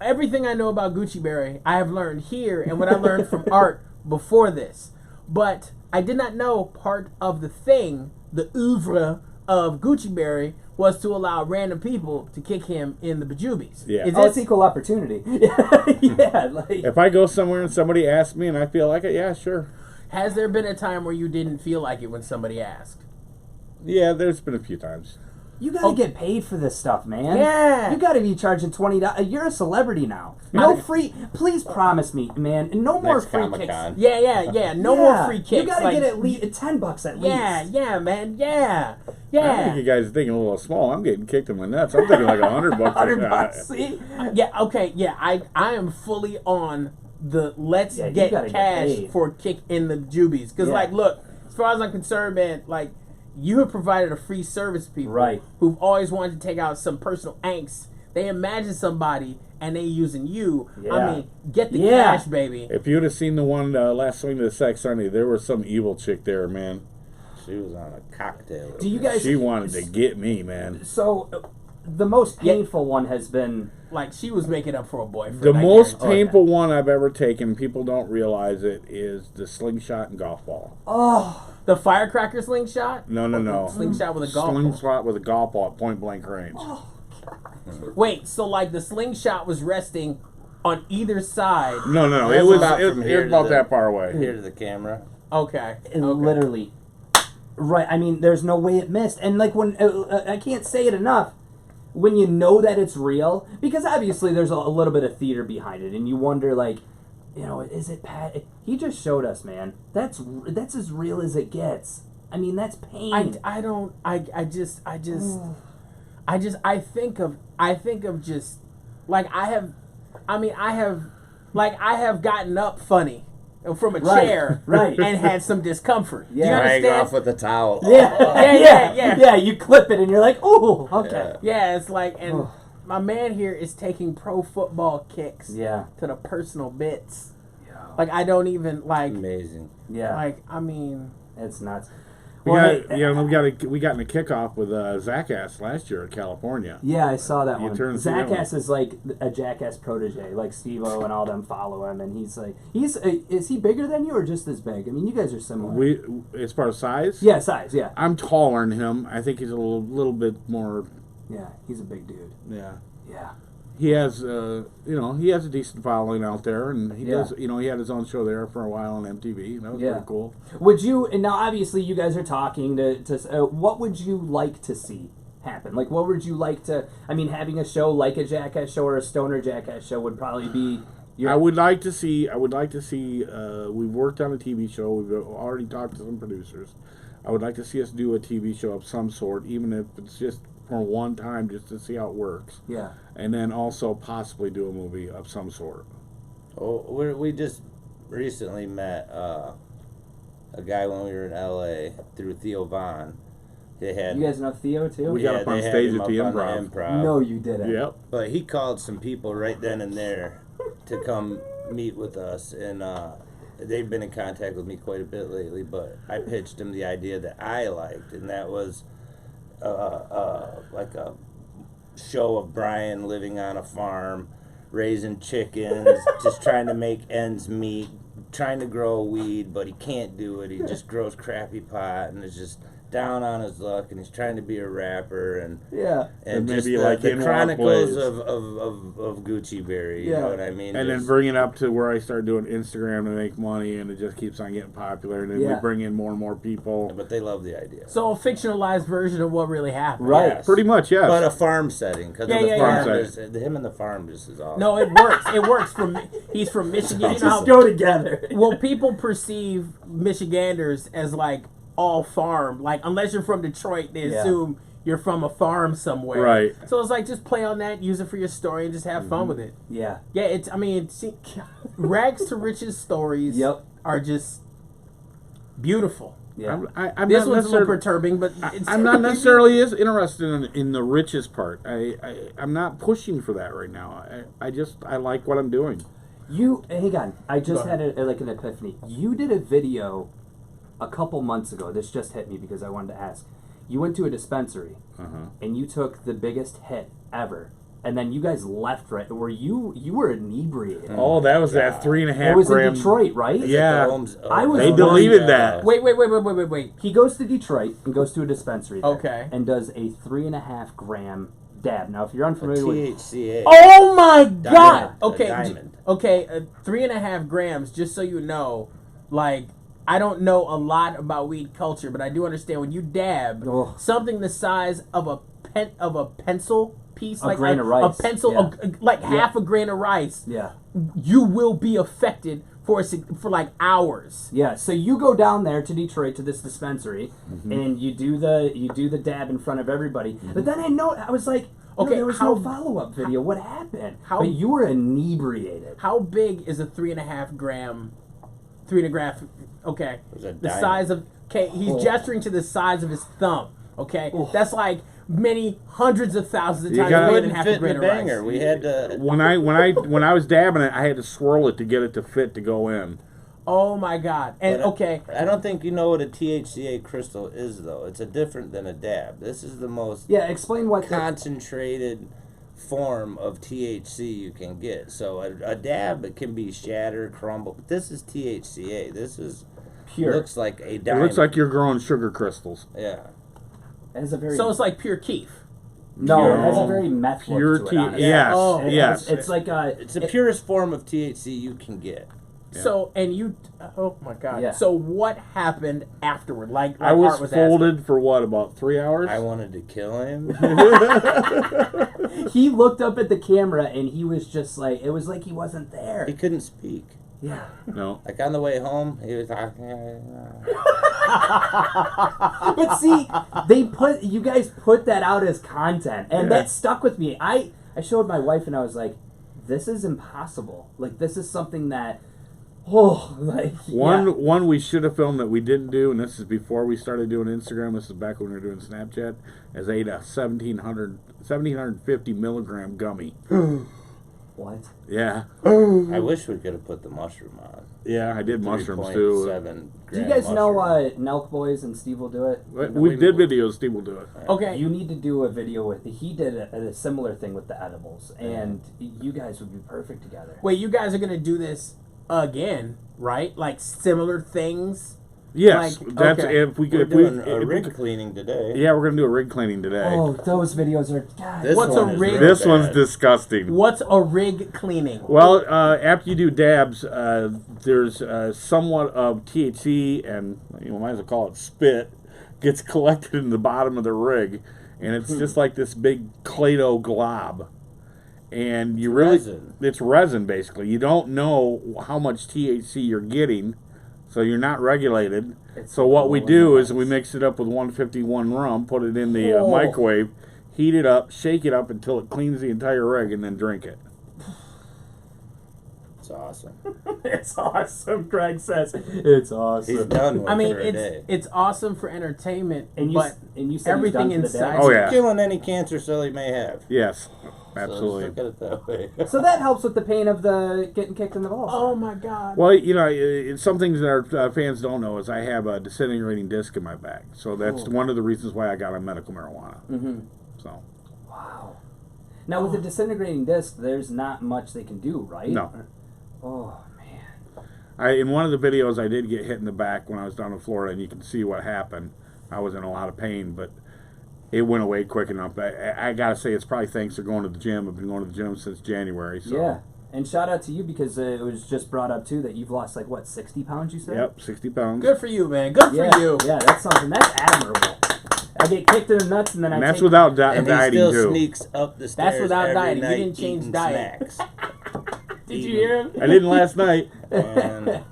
Everything I know about Gucci Berry, I have learned here, and what I learned from Art before this. But I did not know part of the thing, the oeuvre of Gucci Berry, was to allow random people to kick him in the bejubies. Yeah. Is Oh, it's this, equal opportunity. Yeah, like If I go somewhere and somebody asks me and I feel like it, yeah, sure. has there been a time where you didn't feel like it when somebody asked? Yeah, there's been a few times. you gotta get paid for this stuff, man. Yeah. You gotta be charging $20. You're a celebrity now. No free. Please promise me, man. No more Next free Comic-Con. kicks. Yeah. No more free kicks. You gotta like, get at least $10 at least. Yeah, man. Yeah. I think you guys are thinking a little small. I'm getting kicked in the nuts. I'm thinking like $100 a $100. shot. See? Yeah, okay, yeah, I am fully on the let's Yeah, you get gotta get cash paid. for kick in the jubies. Because, Yeah. like, look, as far as I'm concerned, man, like, you have provided a free service to people Right. who've always wanted to take out some personal angst. They imagine somebody and they using you. Yeah. I mean, get the Yeah. cash, baby. If you'd have seen the one last swing to the Sex Sunday, there was some evil chick there, man. She was on a cocktail. Do you guys? She wanted to get me, man. So, the most painful one has been. Like she was making up for a boyfriend. The I most guarantee. painful one I've ever taken, people don't realize it, is the slingshot and golf ball. Oh, The firecracker slingshot. No, no, no. Slingshot with a golf ball. Slingshot with a golf ball at point blank range. Wait, so like the slingshot was resting on either side. No, no, no. That's It was about it from was here to about the- that far away. Here to the camera. Okay. it okay. literally. Right. I mean, there's no way it missed. And like when I can't say it enough. When you know that it's real, because obviously there's a little bit of theater behind it, and you wonder, like, you know, is it Pat? He just showed us, man. That's as real as it gets. I mean, that's pain. I think of just like I have gotten up funny from a Right, chair right. and had some discomfort. Yeah. Do you Drag understand? off with a towel. Yeah, yeah. You clip it, and you're like, oh, okay. Yeah, it's like, and my man here is taking pro football kicks Yeah, to the personal bits. Like I don't even like, Amazing. yeah. like I mean, It's nuts. We Well, got, hey, we got in a kickoff with Zackass last year in California. yeah, I saw that You one. turn and see that one. Jackass is like a Jackass protege, like Steve-O and all them follow him, and he's like, is he bigger than you or just as big? I mean, you guys are similar. We, as far as size, Yeah, size, yeah. I'm taller than him. I think he's a little bit more. Yeah, he's a big dude. Yeah, Yeah. he has he has a decent following out there, and he Yeah. does. He had his own show there for a while on MTV. That was Yeah. pretty cool. Would you, and now obviously you guys are talking to what would you like to see happen? Like, what would you like to, I mean, having a show like a Jackass show or a Stoner Jackass show would probably be your, I would like to see. We've worked on a TV show. We've already talked to some producers. I would like to see us do a TV show of some sort, even if it's just for one time, just to see how it works, yeah. and then also possibly do a movie of some sort. Oh, we just recently met a guy when we were in LA through Theo Vaughn. They had You guys know Theo too? We got up on they had stage him at the up on Improv. Improv. No, you didn't. Yep. But he called some people right then and there to come meet with us, and they've been in contact with me quite a bit lately. But I pitched him the idea that I liked, and that was like a show of Brian living on a farm, raising chickens, just trying to make ends meet, trying to grow weed, but he can't do it. He just grows crappy pot and is just down on his luck, and he's trying to be a rapper, and Yeah. And just maybe the, like the In Walk chronicles Blaze. of Gucci Berry, you Yeah. know what I mean? And then Just- bring it up to where I start doing Instagram to make money, and it just keeps on getting popular. And then Yeah. we bring in more and more people. but they love the idea. so a fictionalized version of what really happened. Right. Yes. Pretty much, yes. But a farm setting, because Yeah, the yeah, farm yeah. is, him and the farm just is awesome. No, it works. It works from he's from Michigan. You know how, Just go together. well, people perceive Michiganders as like all farm. Like unless you're from Detroit, they Yeah. assume you're from a farm somewhere. Right. So it's like just play on that, use it for your story, and just have fun with it. Yeah. Yeah, it's. I mean, it's, rags to riches stories. Yep. Are just beautiful. Yeah. I'm This not one's a little necessarily. perturbing, but it's, I'm not necessarily as interested in the richest part. I'm not pushing for that right now. I like what I'm doing. You, hang on. I just Go had like an epiphany. You did a video a couple months ago. This just hit me because I wanted to ask. You went to a dispensary and you took the biggest hit ever, and then you guys left. Right? Were you were inebriated? Oh, that was that 3.5 It was gram. in Detroit, right? Yeah. I was They wondering- deleted that. wait. He goes to Detroit and goes to a dispensary. There Okay. And does a 3.5 gram dab. Now, if you're unfamiliar with THCA. Oh my God! A Okay, diamond. okay, 3.5 grams. Just so you know, like I don't know a lot about weed culture, but I do understand when you dab Oh. something the size of a pencil piece, A like grain of rice, a pencil, yeah. like half a grain of rice. yeah. You will be affected for like hours. Yeah, so you go down there to Detroit to this dispensary, and you do the dab in front of everybody. But then I was like, Okay, there was how- no follow-up video. What happened? how- But you were inebriated. How big is a 3.5 gram? 3.5 gram. Okay, was a the diamond. size of. Okay, he's Oh. gesturing to the size of his thumb. Okay, Oh. that's like many hundreds of thousands of You times gotta- bigger than Wouldn't half fit a in grain the of banger. rice. We had to. When I was dabbing it, I had to swirl it to get it to fit to go in. Oh my God! And But okay, I don't think you know what a THCA crystal is, though. It's a different than a dab. This is the most Yeah, explain what. concentrated form of THC you can get. So a dab, it can be shatter, crumble. But this is THCA. This is Pure. looks like a It diamond. looks like you're growing sugar crystals. Yeah. It has a very. so it's like pure keef. no, it has a Pure- very meth Pure look tea. to it. honestly. Yes. Oh. Yes. It's like a. It's the purest form of THC you can get. Yeah. So and you, oh my God! Yeah. So what happened afterward? Like I was Art was folded for what, about 3 hours? I wanted to kill him. He looked up at the camera and he was just like, it was like he wasn't there. He couldn't speak. Yeah. No. Like on the way home, he was like, But see, you guys put that out as content, and Yeah. that stuck with me. I showed my wife, and I was like, "This is impossible. Like, this is something that, like yeah. One we should have filmed that we didn't do, and this is before we started doing Instagram. This is back when we were doing Snapchat. Is ate a 1750 milligram gummy. What? Yeah, I wish we could have put the mushroom on. yeah, I did mushrooms too. 3.7 Do you gram guys know mushroom. Nelk Boys and Steve will do it? We did videos. Steve will do it. Okay. You need to do a video with. He did a similar thing with the edibles, and you guys would be perfect together. Wait, you guys are gonna do this again, right? Like similar things. Yes, Like, that's okay. if we We're could. If we, doing a if we rig could- cleaning today. yeah, we're gonna do a rig cleaning today. Oh, those videos are. God. This What's one a is rig? real This bad. one's disgusting. What's a rig cleaning? Well, after you do dabs, there's somewhat of THC and you might as well call it spit gets collected in the bottom of the rig, and it's just like this big Play-Doh glob. And you really, resin. it's resin basically. You don't know how much THC you're getting, so you're not regulated. It's So what we blowing do my is we mind. mix it up with 151 rum, put it in the Oh. microwave, heat it up, shake it up until it cleans the entire rig, and then drink it. It's awesome. It's awesome. Greg says it's awesome. He's done with I mean, for a day. it's awesome for entertainment, And you but and you said everything he's done for the inside- day. Oh yeah, Killing any cancer cell he may have. yes, So absolutely. just look at it that way. So that helps with the pain of the getting kicked in the balls. oh my God! Well, you know, some things that our fans don't know is I have a disintegrating disc in my back, so that's one of the reasons why I got on medical marijuana. Mm-hmm. So Wow. Now with the disintegrating disc, there's not much they can do, right? No. Oh man. in one of the videos I did get hit in the back when I was down in Florida, and you can see what happened. I was in a lot of pain, but it went away quick enough. I gotta say, it's probably thanks to going to the gym. I've been going to the gym since January. So. Yeah. And shout out to you because it was just brought up too that you've lost like what 60 pounds you said. Yep, 60 pounds. Good for you, man. Good Yeah. for you. Yeah, that's something that's admirable. I get kicked in the nuts and then And I that's take without And he dieting still too. sneaks up the stairs. without every dieting. You night didn't change eating diet. Snacks. Did you hear him? I didn't last night. And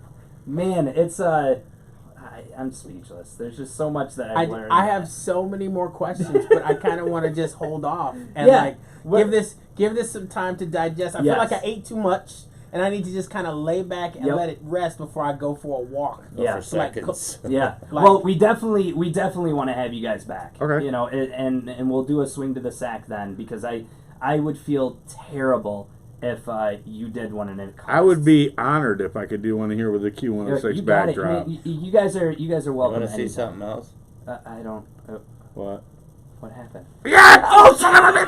Man, it's I'm speechless. There's just so much that I've learned. I have so many more questions, but I kind of want to just hold off and Yeah. like What- give this some time to digest. I Yes. feel like I ate too much, and I need to just kind of lay back and Yep. let it rest before I go for a walk. Yeah. for Like, seconds. Yeah. Like- Well, we definitely want to have you guys back. Okay. You know, and we'll do a swing to the sack then because I would feel terrible if you did one and it cost. I would be honored if I could do one here with the You Q106 got it. backdrop. Man, you guys are You welcome. want to see anytime. something else? I don't. What? What happened? Yeah! Oh, son of a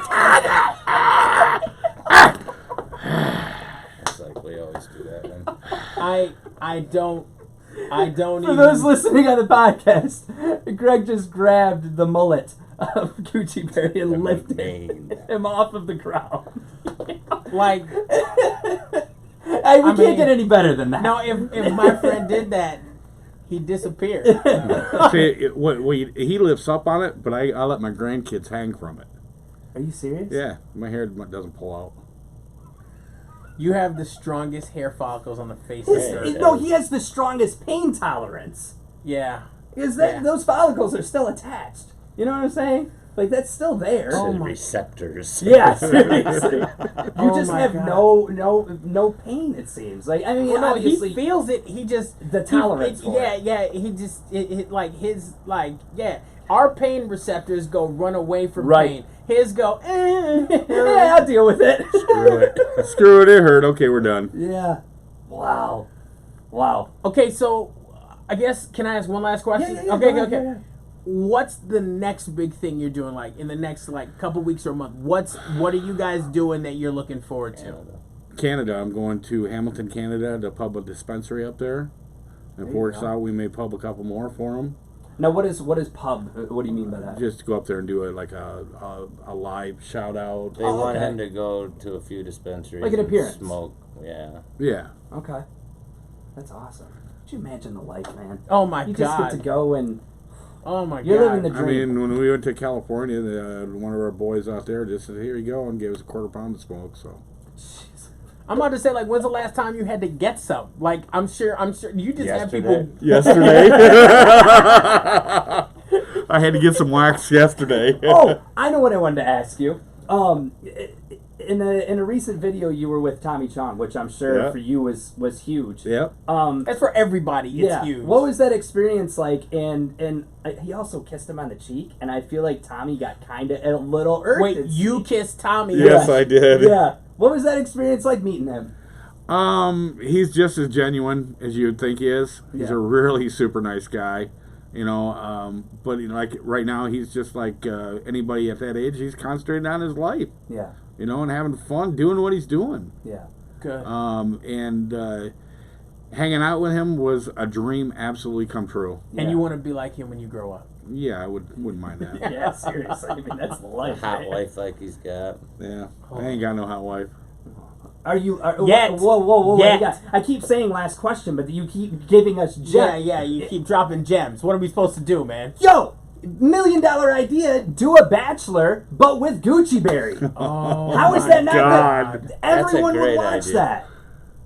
It's like we always do that. Man. I don't For even. those listening on the podcast, Greg just grabbed the mullet of Gucci Berry and And lifted mane. him off of the ground. Like, We I can't mean, get any better than that. no, if my friend did that, he'd disappear. See, he lifts up on it, but I let my grandkids hang from it. Are you serious? Yeah, my hair doesn't pull out. You have the strongest hair follicles on the face of the earth. No, he has the strongest pain tolerance. Yeah. Because Yeah. those follicles are still attached. You know what I'm saying? Like that's still there. Oh The my- receptors. Yeah, seriously. You Oh just my have God. no pain. It seems like I mean Well, no, obviously he feels it. He just The tolerance for yeah, it. yeah. He just like his like yeah. Our pain receptors go run away from Right. pain. His go. yeah, I'll deal with it. Screw it. Screw it, it hurt. Okay, we're done. Yeah. Wow. Wow. Okay, so I guess can I ask one last question? Yeah, okay, go okay. ahead, yeah. What's the next big thing you're doing? Like in the next couple weeks or a month? What are you guys doing that you're looking forward to? Canada. I'm going to Hamilton, Canada, to pub a dispensary up there. If it works out, we may pub a couple more for them. Now, what is pub? What do you mean by that? Just to go up there and do a live shout out. They Oh, want okay. him to go to a few dispensaries. Like an and appearance. Smoke. Yeah. Yeah. Okay. That's awesome. Could you imagine the life, man? Oh my You just god! get to go and Oh my you're god! living the I dream. mean, when we went to California, one of our boys out there just said, "Here you go," and gave us a quarter pound to smoke. So. I'm about to say, like, when's the last time you had to get some? Like, I'm sure you just have people. Yesterday. I had to get some wax yesterday. Oh, I know what I wanted to ask you. In a recent video, you were with Tommy Chong, which I'm sure Yeah. for you was huge. Yep. That's for everybody. It's Yeah. huge. What was that experience like? And he also kissed him on the cheek, and I feel like Tommy got kind of a little irked. Wait, you kissed Tommy? Yes, I did. Yeah. What was that experience like meeting him? He's just as genuine as you'd think he is. He's Yeah. a really super nice guy, you know. But you know, like right now, he's just like anybody at that age. He's concentrating on his life, Yeah. you know, and having fun doing what he's doing. Yeah. Good. And hanging out with him was a dream absolutely come true. And Yeah. you want to be like him when you grow up. Yeah, I wouldn't mind that. Yeah, seriously. I mean, that's the life. Hot right? wife like he's got. Yeah, I ain't got no hot wife. Are you? Yet. Whoa! Yet. You guys, I keep saying last question, but you keep giving us gems. Yeah. You keep dropping gems. What are we supposed to do, man? Yo, $1 million idea. Do a Bachelor, but with Gucci Berry. Oh, How is my that not God. good? Everyone would great watch idea. that.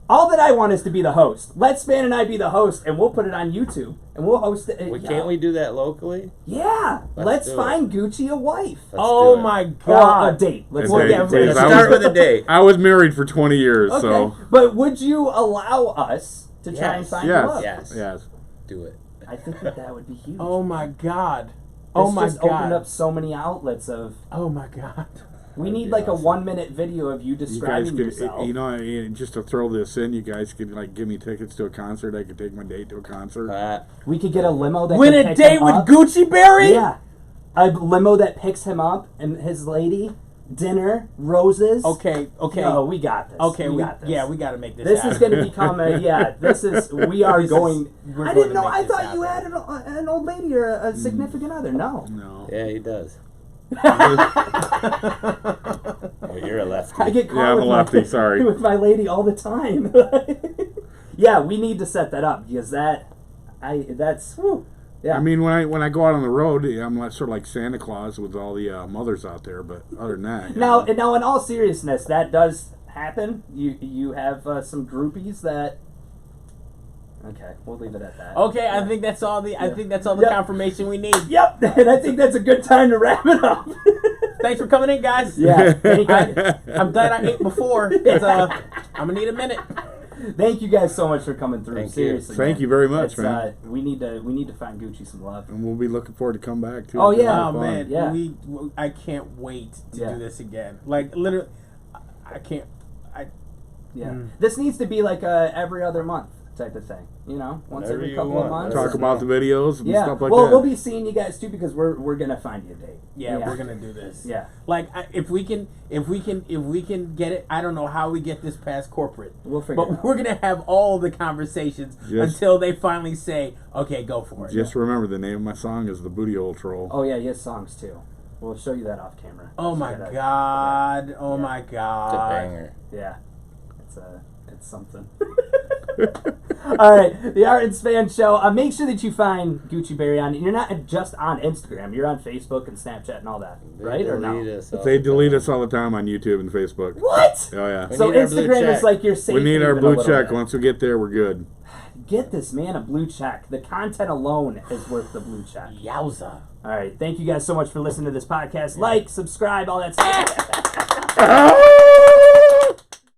All that I want is to be the host. Let Span and I be the host, and we'll put it on YouTube, and we'll host it. Can't we do that locally? Yeah, let's do it. find Gucci a wife. Let's Oh do it. my Or a god! date. Let's Well, do yeah, it. Dave, Let's I start was- with a date. I was married for 20 years, Okay, so but would you allow us to try and Yes. find yes, love? Yes. yes. Do it. I think that would be huge. Oh my god! This Oh my just opened god! up so many outlets of. Oh my god! We That'd need be like awesome. a 1 minute video of you You guys describing could, yourself. you know, just to throw this in, you guys could like give me tickets to a concert. I could take my date to a concert. We could get a limo that Win could a pick date him with up. Gucci Berry? Yeah, a limo that picks him up and his lady, dinner, roses. Okay. No, we got this. Okay. we got this. Yeah, we got to make this. This happen. is going to become a This is we are This is- going. we're I going didn't to know. make I this thought you had happen. an old lady or a significant other. No. No. Yeah, he does. Oh, you're a lefty. I get caught Yeah, I'm with a lefty, my, sorry. with my lady all the time. Yeah, we need to set that up because that's whew, yeah. I mean, when I go out on the road, I'm like, sort of like Santa Claus with all the mothers out there. But other than that, you now know. in all seriousness, that does happen. You have some groupies that. Okay, we'll leave it at that. Okay, I think that's all the. I think that's all the Yep. confirmation we need. Yep, and I think that's a good time to wrap it up. Thanks for coming in, guys. Yeah, thank you. I'm glad I ate before. 'Cause, I'm gonna need a minute. Thank you guys so much for coming through. Thank you. Seriously, Thank man. you very much, It's, man. we need to find Gucci some love. And we'll be looking forward to come back too. Oh, It's yeah. gonna Oh be fun. man, Yeah. I can't wait to Yeah. do this again. Like literally, I can't. Yeah, Mm. this needs to be like a every other month type of thing. You know, once Whatever every you couple want. of months. Talk about the videos and Yeah, stuff like well, that. we'll be seeing you guys too because we're gonna find you a date. Yeah, we're gonna do this. Yeah. Like if we can get it. I don't know how we get this past corporate. We'll figure it But out. we're gonna have all the conversations Yes. until they finally say, "Okay, go for it." Just remember, the name of my song is The Booty Hole Troll. Oh yeah, he has songs too. We'll show you that off camera. Oh my Check it out. god! Oh Yeah. my It's a god! banger. Yeah, it's something. All right, the Art and Span Show. Make sure that you find Gucci Berry on. You're not just on Instagram. You're on Facebook and Snapchat and all that, right? Or no? They delete us all the time on YouTube and Facebook. What? Oh yeah. We So need our blue Instagram is check. like your safe. We need our haven a blue little check. bit. Once we get there, we're good. Get this man a blue check. The content alone is worth the blue check. Yowza! All right, thank you guys so much for listening to this podcast. Like, subscribe, all that stuff.